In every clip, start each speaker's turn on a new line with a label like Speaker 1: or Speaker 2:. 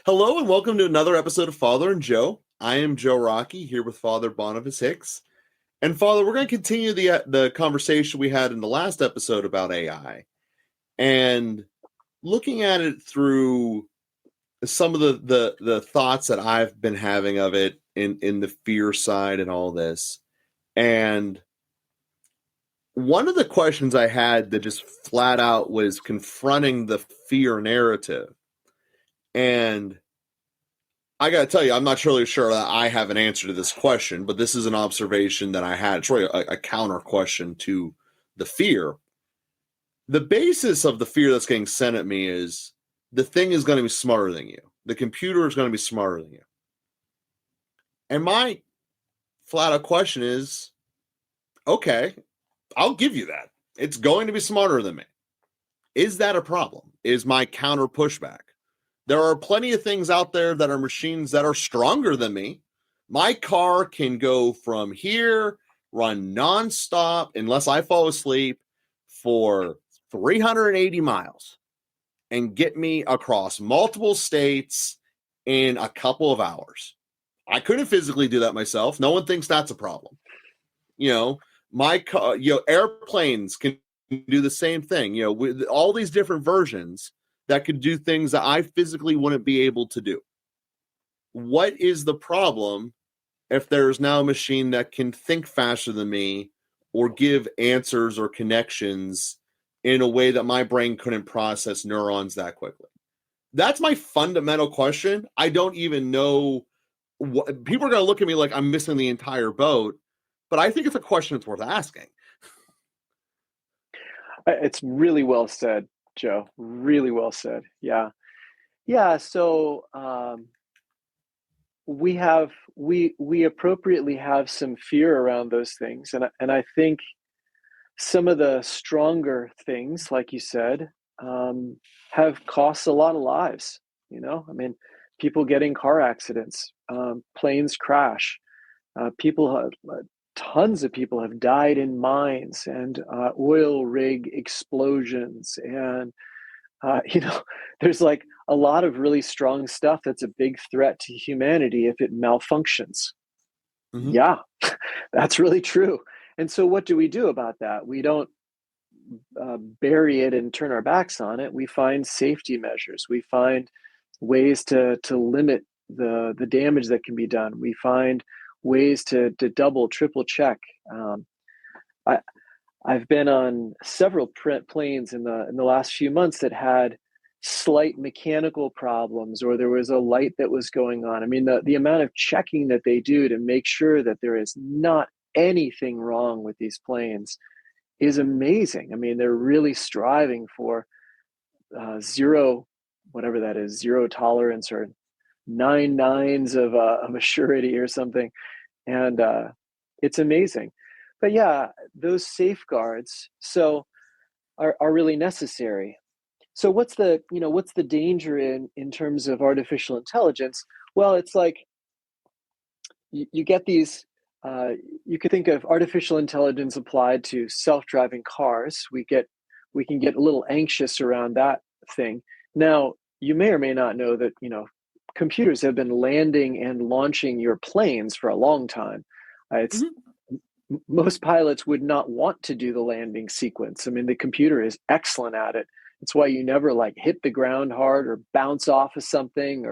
Speaker 1: Hello and welcome to another episode of Father and Joe. I am Joe Rockey here with Father Boniface Hicks. And Father, we're going to continue the conversation we had in the last episode about AI and looking at it through some of the thoughts that I've been having of it in the fear side and all this. And one of the questions I had that just flat out was confronting the fear narrative. And I got to tell you, I'm not really sure that I have an answer to this question, but this is an observation that I had. It's really a counter question to the fear. The basis of the fear that's getting sent at me is the thing is going to be smarter than you. The computer is going to be smarter than you. And my flat out question is, okay, I'll give you that. It's going to be smarter than me. Is that a problem? Is my counter pushback? There are plenty of things out there that are machines that are stronger than me. My car can go from here, run nonstop, unless I fall asleep, for 380 miles and get me across multiple states in a couple of hours. I couldn't physically do that myself. No one thinks that's a problem. My car, airplanes can do the same thing, with all these different versions that could do things that I physically wouldn't be able to do. What is the problem if there's now a machine that can think faster than me or give answers or connections in a way that my brain couldn't process neurons that quickly? That's my fundamental question. I don't even know what people are going to look at me like I'm missing the entire boat, but I think it's a question that's worth asking.
Speaker 2: It's really well said, Joe. Really well said. Yeah. Yeah. So we appropriately have some fear around those things. And I think some of the stronger things, like you said, have cost a lot of lives. I mean, people get in car accidents, planes crash, tons of people have died in mines and oil rig explosions. And, there's like a lot of really strong stuff that's a big threat to humanity if it malfunctions.
Speaker 1: Mm-hmm.
Speaker 2: Yeah, that's really true. And so what do we do about that? We don't bury it and turn our backs on it. We find safety measures. We find ways to limit the damage that can be done. We find ways to double, triple check. I've been on several planes in the last few months that had slight mechanical problems, or there was a light that was going on. I mean, the amount of checking that they do to make sure that there is not anything wrong with these planes is amazing. I mean, they're really striving for zero, whatever that is, zero tolerance or 9 nines of a surety or something. And it's amazing. But yeah, those safeguards are really necessary. So what's the danger in terms of artificial intelligence? Well, it's like you get these. You could think of artificial intelligence applied to self-driving cars. We can get a little anxious around that thing. Now, you may or may not know that computers have been landing and launching your planes for a long time. It's Most pilots would not want to do the landing sequence. I mean, the computer is excellent at it. It's why you never hit the ground hard or bounce off of something.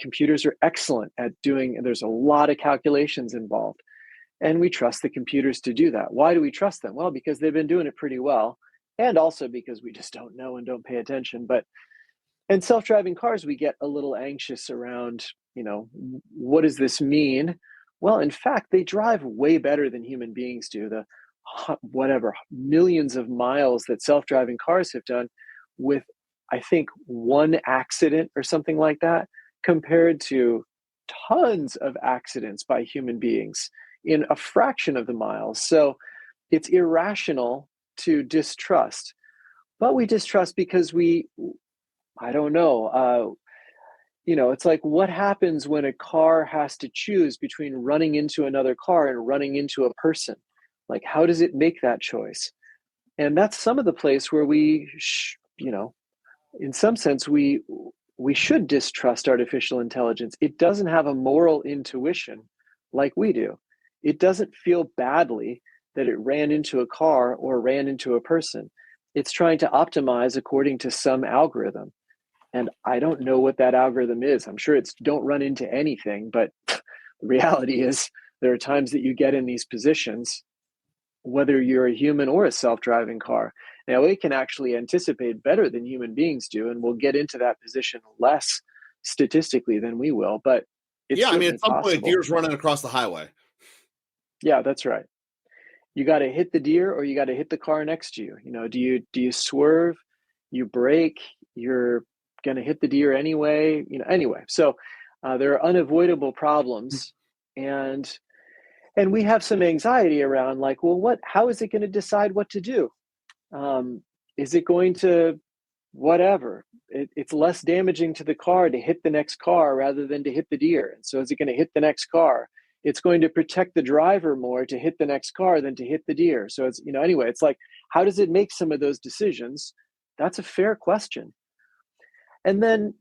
Speaker 2: Computers are excellent at doing, and there's a lot of calculations involved. And we trust the computers to do that. Why do we trust them? Well, because they've been doing it pretty well. And also because we just don't know and don't pay attention. But in self-driving cars, we get a little anxious around, what does this mean? Well, in fact, they drive way better than human beings do. The whatever millions of miles that self-driving cars have done with, I think, one accident or something like that, compared to tons of accidents by human beings in a fraction of the miles. So it's irrational to distrust, but we distrust because I don't know. It's like, what happens when a car has to choose between running into another car and running into a person? Like, how does it make that choice? And that's some of the place where in some sense, we we should distrust artificial intelligence. It doesn't have a moral intuition like we do. It doesn't feel badly that it ran into a car or ran into a person. It's trying to optimize according to some algorithm. And I don't know what that algorithm is. I'm sure it's don't run into anything, but the reality is there are times that you get in these positions, whether you're a human or a self-driving car. Now, it can actually anticipate better than human beings do, and we'll get into that position less statistically than we will, but it's
Speaker 1: Yeah, I mean,
Speaker 2: certainly
Speaker 1: at some point, a
Speaker 2: possible.
Speaker 1: deer's running across the highway.
Speaker 2: Yeah, that's right. You got to hit the deer or you got to hit the car next to you. You know, do you swerve, you brake, you're going to hit the deer anyway, you know, anyway. So there are unavoidable problems, and we have some anxiety around, like, well, how is it going to decide what to do? Is it going to whatever? It's less damaging to the car to hit the next car rather than to hit the deer. And so is it going to hit the next car? It's going to protect the driver more to hit the next car than to hit the deer. So it's, you know, anyway, it's like, how does it make some of those decisions? That's a fair question. And then,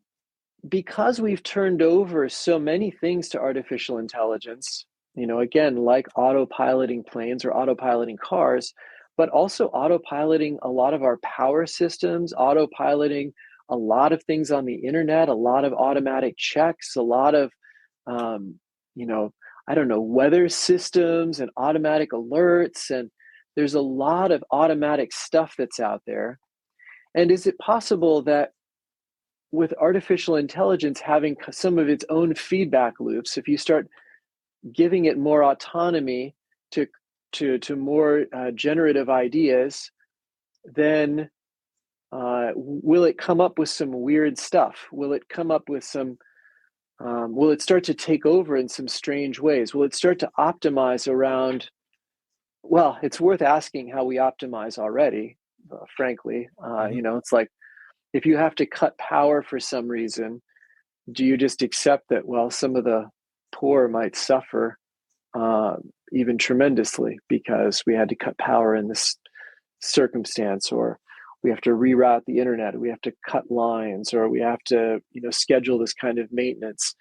Speaker 2: because we've turned over so many things to artificial intelligence, you know, again, like autopiloting planes or autopiloting cars, but also autopiloting a lot of our power systems, autopiloting a lot of things on the internet, a lot of automatic checks, a lot of, you know, I don't know, weather systems and automatic alerts. And there's a lot of automatic stuff that's out there. And is it possible that with artificial intelligence having some of its own feedback loops, if you start giving it more autonomy to more generative ideas, then will it come up with some weird stuff? Will it come up with some? Will it start to take over in some strange ways? Will it start to optimize around? Well, it's worth asking how we optimize already. Frankly, you know, it's like, if you have to cut power for some reason, do you just accept that, well, some of the poor might suffer even tremendously because we had to cut power in this circumstance, or we have to reroute the internet, we have to cut lines, or we have to, you know, schedule this kind of maintenance?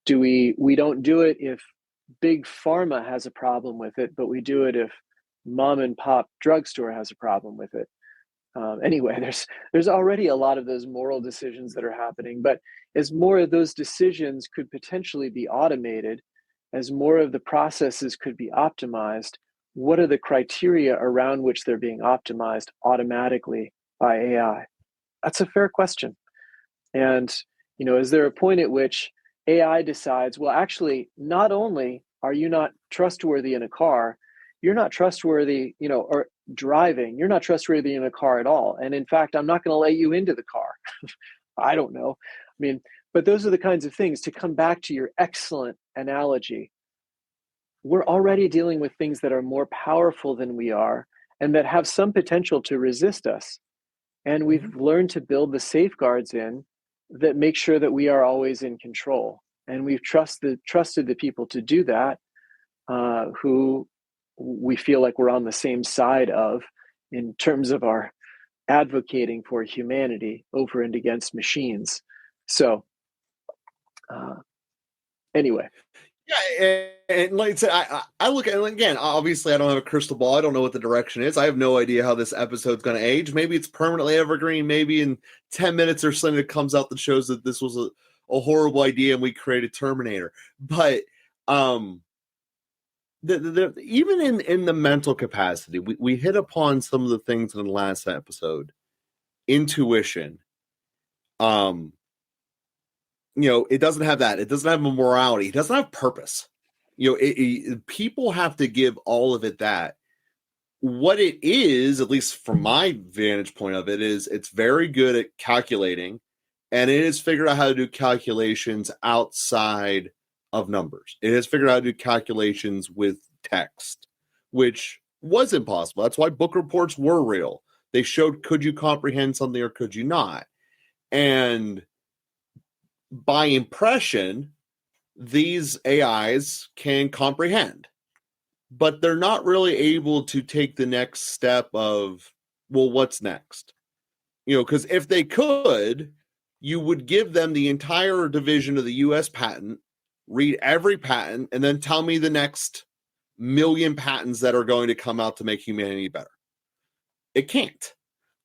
Speaker 2: Do we don't do it if big pharma has a problem with it, but we do it if mom and pop drugstore has a problem with it? Anyway, there's already a lot of those moral decisions that are happening, but as more of those decisions could potentially be automated, as more of the processes could be optimized, what are the criteria around which they're being optimized automatically by AI? That's a fair question. And, you know, is there a point at which AI decides, well, actually, not only are you not trustworthy in a car, you're not trustworthy, you know, or driving, you're not trustworthy in a car at all. And in fact, I'm not going to let you into the car. I don't know. I mean, but those are the kinds of things, to come back to your excellent analogy. We're already dealing with things that are more powerful than we are and that have some potential to resist us. And we've learned to build the safeguards in that make sure that we are always in control. And we've trusted the people to do that, who we feel like we're on the same side of, in terms of our advocating for humanity over and against machines. So anyway.
Speaker 1: Yeah, and like I said, I look at it again. Obviously, I don't have a crystal ball. I don't know what the direction is. I have no idea how this episode's going to age. Maybe it's permanently evergreen. Maybe in 10 minutes or something, it comes out that shows that this was a horrible idea and we created Terminator. But even in the mental capacity, we hit upon some of the things in the last episode. Intuition. You know, it doesn't have that. It doesn't have a morality. It doesn't have purpose. You know, people have to give all of it that. What it is, at least from my vantage point of it, is it's very good at calculating, and it has figured out how to do calculations outside of numbers. It has figured out how to do calculations with text, which was impossible. That's why book reports were real. They showed, could you comprehend something or could you not? And by impression, these AIs can comprehend, but they're not really able to take the next step of, well, what's next? You know, because if they could, you would give them the entire division of the U.S. patent, read every patent, and then tell me the next million patents that are going to come out to make humanity better. It can't.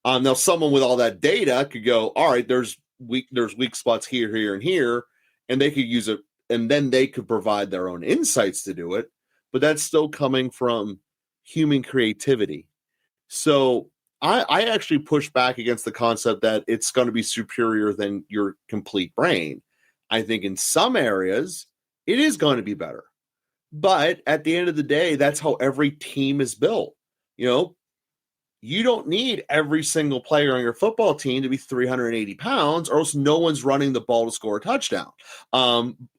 Speaker 1: Now, someone with all that data could go, all right, there's weak spots here, here, and here, and they could use it, and then they could provide their own insights to do it. But that's still coming from human creativity. So I actually push back against the concept that it's going to be superior than your complete brain. I think in some areas it is going to be better. But at the end of the day, that's how every team is built. You don't need every single player on your football team to be 380 pounds, or else no one's running the ball to score a touchdown.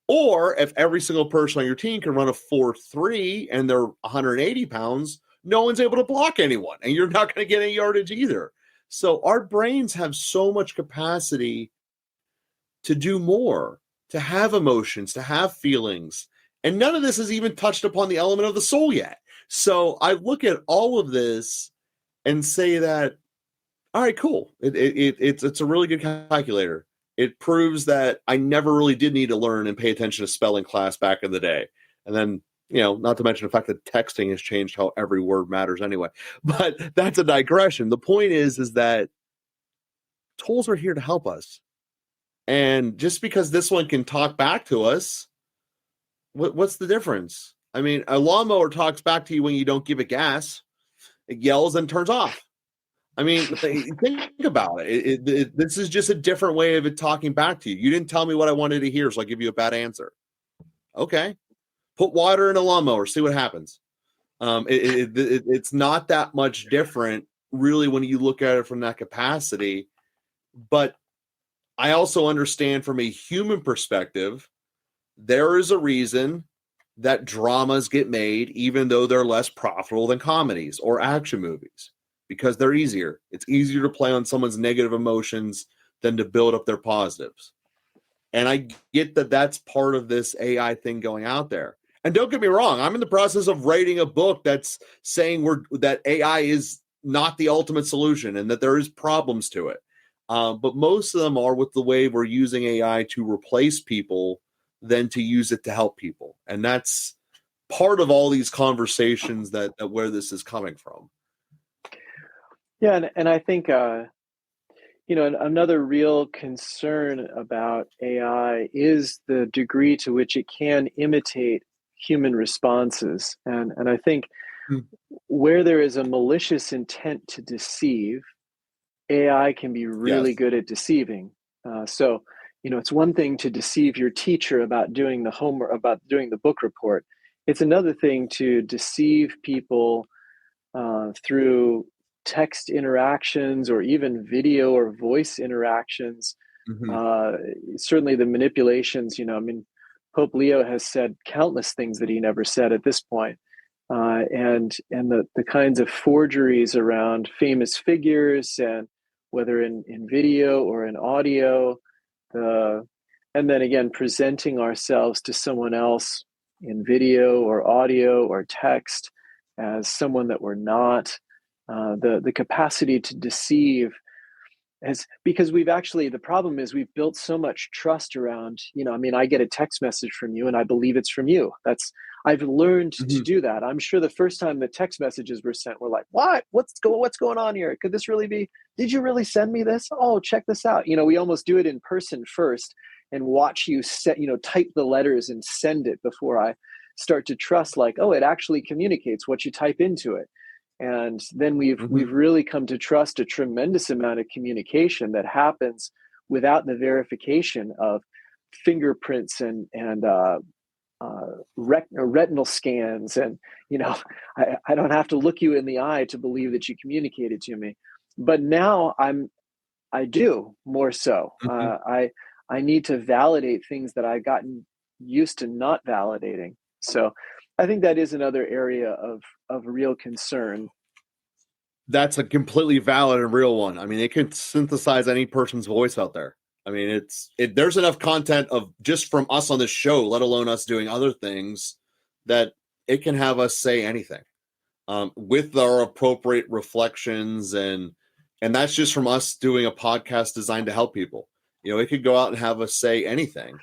Speaker 1: Or if every single person on your team can run a 4.3 and they're 180 pounds, no one's able to block anyone, and you're not going to get any yardage either. So our brains have so much capacity to do more, to have emotions, to have feelings. And none of this has even touched upon the element of the soul yet. So I look at all of this and say that, all right, cool. It's a really good calculator. It proves that I never really did need to learn and pay attention to spelling class back in the day. And then, not to mention the fact that texting has changed how every word matters anyway. But that's a digression. The point is that tools are here to help us. And just because this one can talk back to us, what's the difference? I mean, a lawnmower talks back to you when you don't give it gas. It yells and turns off. I mean, think about it. This is just a different way of it talking back to you. You didn't tell me what I wanted to hear, so I give you a bad answer. Okay. Put water in a lawnmower, see what happens. It's not that much different, really, when you look at it from that capacity. But I also understand from a human perspective, there is a reason that dramas get made, even though they're less profitable than comedies or action movies, because they're easier. It's easier to play on someone's negative emotions than to build up their positives. And I get that that's part of this AI thing going out there. And don't get me wrong, I'm in the process of writing a book that's saying that AI is not the ultimate solution and that there is problems to it. But most of them are with the way we're using AI to replace people than to use it to help people. And that's part of all these conversations that where this is coming from.
Speaker 2: Yeah, and I think another real concern about AI is the degree to which it can imitate human responses. And I think where there is a malicious intent to deceive, AI can be really good at deceiving. So it's one thing to deceive your teacher about doing the homework, about doing the book report. It's another thing to deceive people through text interactions or even video or voice interactions. Certainly the manipulations, Pope Leo has said countless things that he never said at this point. And the kinds of forgeries around famous figures, and whether in video or in audio, and then again presenting ourselves to someone else in video or audio or text as someone that we're not, the capacity to deceive, because the problem is we've built so much trust around, I get a text message from you and I believe it's from you. I've learned to do that. I'm sure the first time the text messages were sent, we're like, what? What's going on here? Could this really be? Did you really send me this? Oh, check this out. We almost do it in person first and watch you type the letters and send it before I start to trust, like, oh, it actually communicates what you type into it. And then we've really come to trust a tremendous amount of communication that happens without the verification of fingerprints and retinal scans. And, I don't have to look you in the eye to believe that you communicated to me. But now I do more so. I need to validate things that I've gotten used to not validating. So I think that is another area of real concern.
Speaker 1: That's a completely valid and real one. I mean, it can synthesize any person's voice out there. I mean, there's enough content of just from us on this show, let alone us doing other things, that it can have us say anything with our appropriate reflections. And that's just from us doing a podcast designed to help people. It could go out and have us say anything,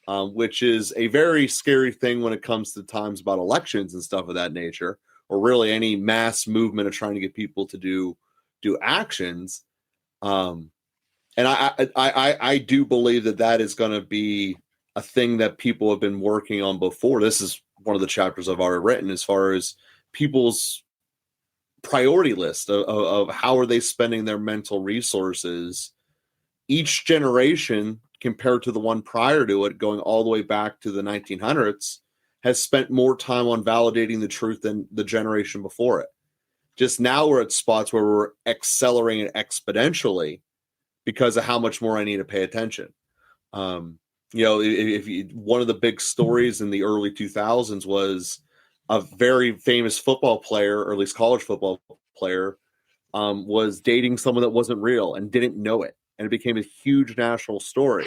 Speaker 1: which is a very scary thing when it comes to times about elections and stuff of that nature, or really any mass movement of trying to get people to do actions. And I do believe that is going to be a thing that people have been working on before. This is one of the chapters I've already written as far as people's priority list of how are they spending their mental resources. Each generation compared to the one prior to it, going all the way back to the 1900s, has spent more time on validating the truth than the generation before it. Just now we're at spots where we're accelerating exponentially because of how much more I need to pay attention. If one of the big stories in the early 2000s was a very famous football player, or at least college football player, was dating someone that wasn't real and didn't know it. And it became a huge national story.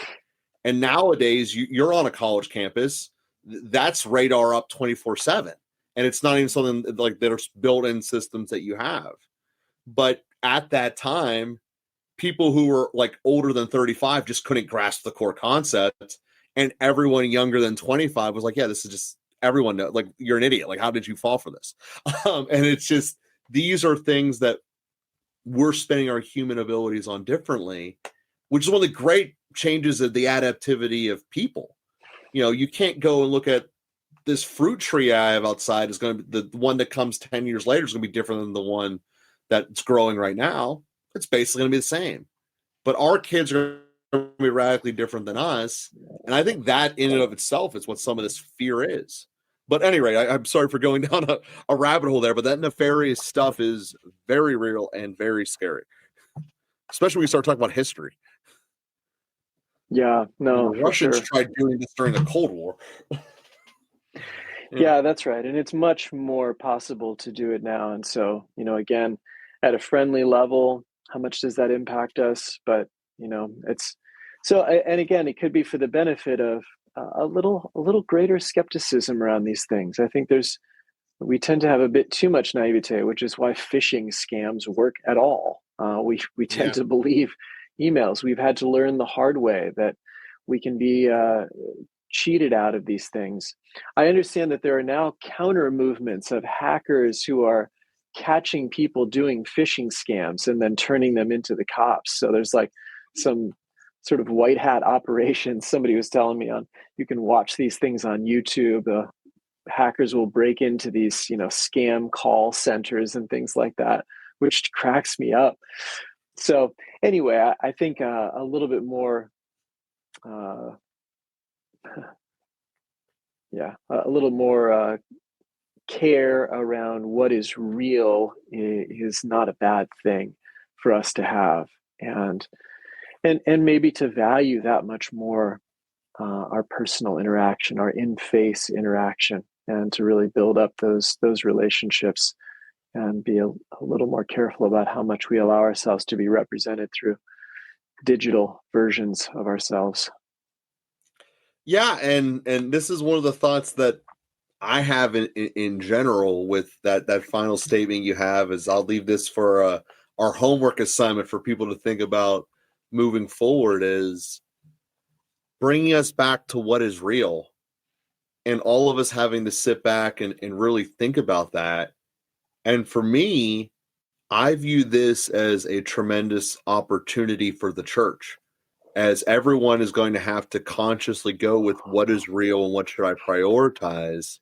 Speaker 1: And nowadays, you're on a college campus, that's radar up 24/7. And it's not even something like there's built-in systems that you have. But at that time, people who were like older than 35 just couldn't grasp the core concept. And everyone younger than 25 was like, yeah, this is just, everyone knows, like, you're an idiot. Like, how did you fall for this? And it's just, these are things that we're spending our human abilities on differently, which is one of the great changes of the adaptivity of people. You can't go and look at this fruit tree I have outside is going to be the one that comes 10 years later is going to be different than the one that's growing right now. It's basically going to be the same, but our kids are going to be radically different than us. And I think that in and of itself is what some of this fear is. But anyway, I'm sorry for going down a rabbit hole there, but that nefarious stuff is very real and very scary, especially when we start talking about history.
Speaker 2: Yeah, no,
Speaker 1: the Russians
Speaker 2: sure.
Speaker 1: tried doing this during the Cold War.
Speaker 2: Yeah, that's right. And it's much more possible to do it now. And so, again, at a friendly level, how much does that impact us? But, it's so, and again, it could be for the benefit of a little greater skepticism around these things. I think we tend to have a bit too much naivete, which is why phishing scams work at all. We tend to believe emails. We've had to learn the hard way that we can be cheated out of these things. I understand that there are now counter movements of hackers who are catching people doing phishing scams and then turning them into the cops. So there's like some sort of white hat operations. Somebody was telling me you can watch these things on YouTube. Hackers will break into these, scam call centers and things like that, which cracks me up. So anyway, I think a little bit more a little more care around what is real is not a bad thing for us to have, and maybe to value that much more our personal interaction, our in-face interaction, and to really build up those relationships and be a little more careful about how much we allow ourselves to be represented through digital versions of ourselves.
Speaker 1: Yeah, and this is one of the thoughts that I have in general with that final statement you have is I'll leave this for our homework assignment for people to think about moving forward is bringing us back to what is real, and all of us having to sit back and really think about that. And for me, I view this as a tremendous opportunity for the church, as everyone is going to have to consciously go with what is real and what should I prioritize.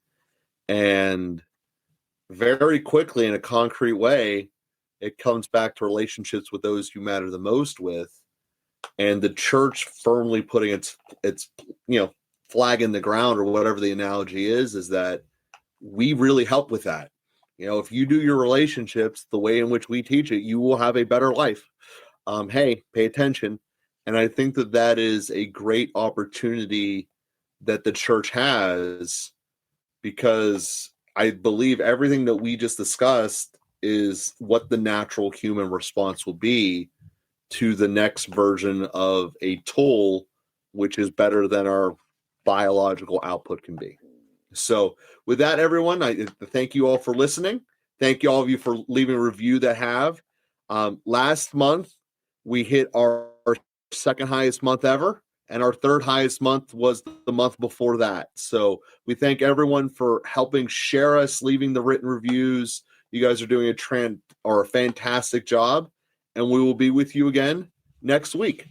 Speaker 1: And very quickly, in a concrete way, it comes back to relationships with those you matter the most with, and the church firmly putting its flag in the ground, or whatever the analogy is that we really help with that. If you do your relationships the way in which we teach it, you will have a better life. Hey, pay attention. And I think that is a great opportunity that the church has, because I believe everything that we just discussed is what the natural human response will be to the next version of a tool, which is better than our biological output can be. So with that, everyone, I thank you all for listening. Thank you all of you for leaving a review that have. Last month, we hit our second highest month ever, and our third highest month was the month before that. So we thank everyone for helping share us, leaving the written reviews. You guys are doing a fantastic job, and we will be with you again next week.